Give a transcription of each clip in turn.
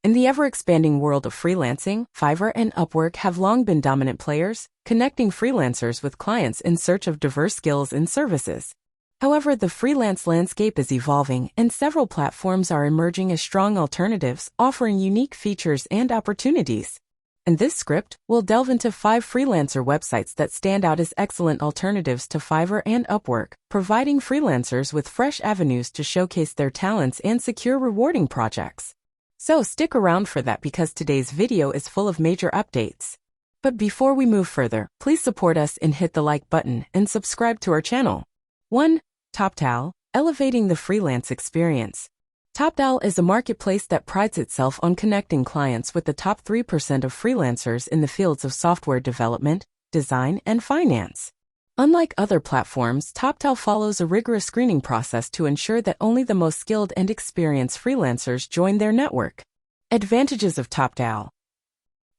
In the ever-expanding world of freelancing, Fiverr and Upwork have long been dominant players, connecting freelancers with clients in search of diverse skills and services. However, the freelance landscape is evolving, and several platforms are emerging as strong alternatives, offering unique features and opportunities. In this script, we'll delve into 5 freelancer websites that stand out as excellent alternatives to Fiverr and Upwork, providing freelancers with fresh avenues to showcase their talents and secure rewarding projects. So stick around for that because today's video is full of major updates. But before we move further, please support us and hit the like button and subscribe to our channel. 1. TopTal, elevating the freelance experience. TopTal is a marketplace that prides itself on connecting clients with the top 3% of freelancers in the fields of software development, design, and finance. Unlike other platforms, TopTal follows a rigorous screening process to ensure that only the most skilled and experienced freelancers join their network. Advantages of TopTal.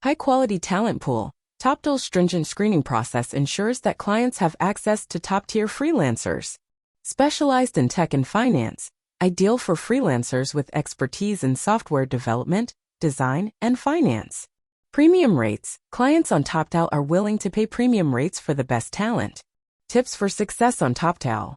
High-quality talent pool. TopTal's stringent screening process ensures that clients have access to top-tier freelancers. Specialized in tech and finance, ideal for freelancers with expertise in software development, design, and finance. Premium rates. Clients on TopTal are willing to pay premium rates for the best talent. Tips for success on TopTal.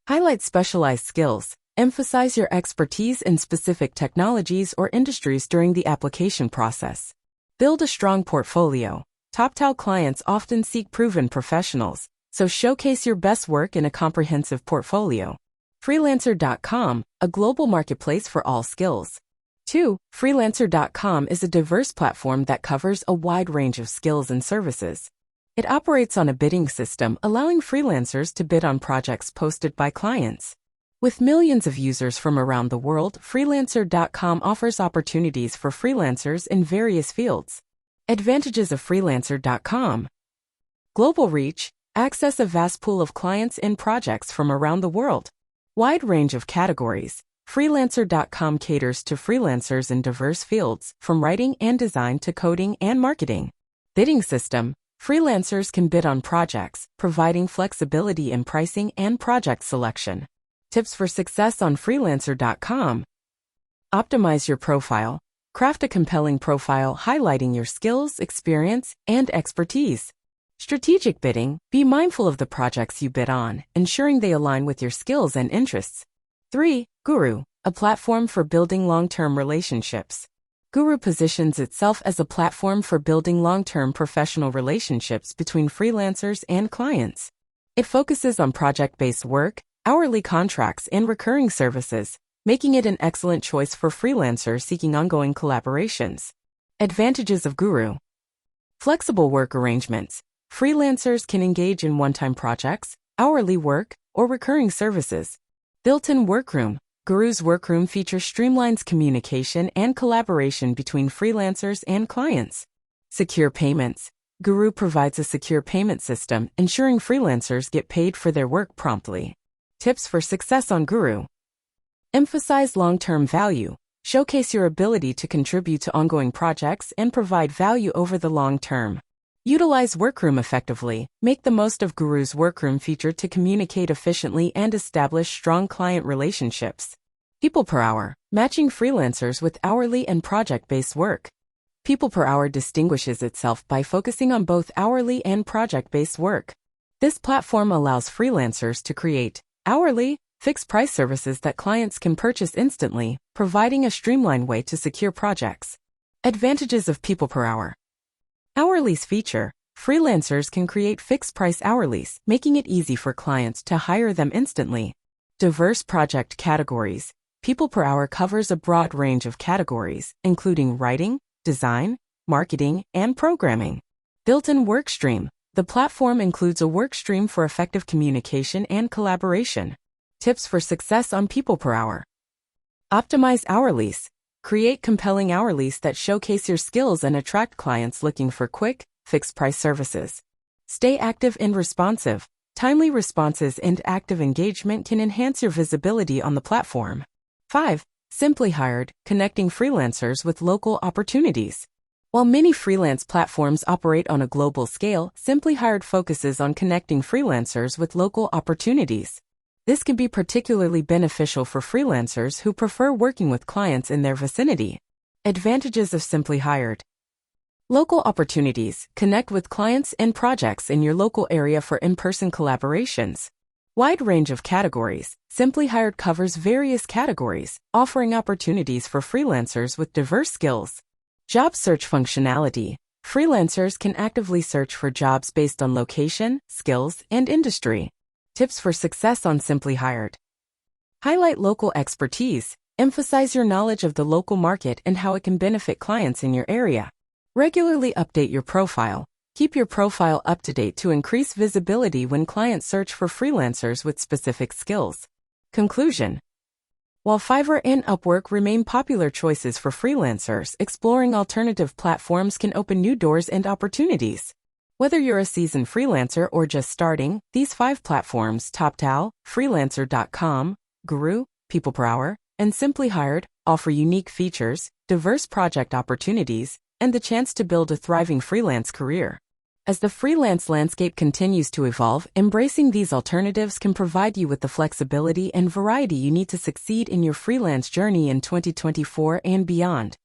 Highlight specialized skills. Emphasize your expertise in specific technologies or industries during the application process. Build a strong portfolio. TopTal clients often seek proven professionals, so showcase your best work in a comprehensive portfolio. Freelancer.com, a global marketplace for all skills. 2. Freelancer.com is a diverse platform that covers a wide range of skills and services. It operates on a bidding system, allowing freelancers to bid on projects posted by clients. With millions of users from around the world, Freelancer.com offers opportunities for freelancers in various fields. Advantages of Freelancer.com. Global reach. Access a vast pool of clients and projects from around the world. Wide range of categories. Freelancer.com caters to freelancers in diverse fields, from writing and design to coding and marketing. Bidding system. Freelancers can bid on projects, providing flexibility in pricing and project selection. Tips for success on Freelancer.com. Optimize your profile. Craft a compelling profile highlighting your skills, experience, and expertise. Strategic bidding. Be mindful of the projects you bid on, ensuring they align with your skills and interests. 3. Guru, a platform for building long-term relationships. Guru positions itself as a platform for building long-term professional relationships between freelancers and clients. It focuses on project-based work, hourly contracts, and recurring services, making it an excellent choice for freelancers seeking ongoing collaborations. Advantages of Guru. Flexible work arrangements. Freelancers can engage in one-time projects, hourly work, or recurring services. Built-in workroom. Guru's workroom features streamlines communication and collaboration between freelancers and clients. Secure payments. Guru provides a secure payment system, ensuring freelancers get paid for their work promptly. Tips for success on Guru. Emphasize long-term value. Showcase your ability to contribute to ongoing projects and provide value over the long term. Utilize Workroom effectively. Make the most of Guru's Workroom feature to communicate efficiently and establish strong client relationships. People per hour. Matching freelancers with hourly and project-based work. People per hour distinguishes itself by focusing on both hourly and project-based work. This platform allows freelancers to create hourly, fixed-price services that clients can purchase instantly, providing a streamlined way to secure projects. Advantages of People per hour. Hourly's feature. Freelancers can create fixed-price hourlies, making it easy for clients to hire them instantly. Diverse project categories. People per hour covers a broad range of categories, including writing, design, marketing, and programming. Built-in workstream. The platform includes a workstream for effective communication and collaboration. Tips for success on People per hour. Optimize hourlies. Create compelling hourlies that showcase your skills and attract clients looking for quick, fixed-price services. Stay active and responsive. Timely responses and active engagement can enhance your visibility on the platform. 5. Simply Hired, connecting freelancers with local opportunities. While many freelance platforms operate on a global scale, Simply Hired focuses on connecting freelancers with local opportunities. This can be particularly beneficial for freelancers who prefer working with clients in their vicinity. Advantages of Simply Hired. Local opportunities. Connect with clients and projects in your local area for in-person collaborations. Wide range of categories. Simply Hired covers various categories, offering opportunities for freelancers with diverse skills. Job search functionality. Freelancers can actively search for jobs based on location, skills, and industry. Tips for success on Simply Hired. Highlight local expertise. Emphasize your knowledge of the local market and how it can benefit clients in your area. Regularly update your profile. Keep your profile up to date to increase visibility when clients search for freelancers with specific skills. Conclusion. While Fiverr and Upwork remain popular choices for freelancers, exploring alternative platforms can open new doors and opportunities. Whether you're a seasoned freelancer or just starting, these 5 platforms, TopTal, Freelancer.com, Guru, People Per Hour, and Simply Hired, offer unique features, diverse project opportunities, and the chance to build a thriving freelance career. As the freelance landscape continues to evolve, embracing these alternatives can provide you with the flexibility and variety you need to succeed in your freelance journey in 2024 and beyond.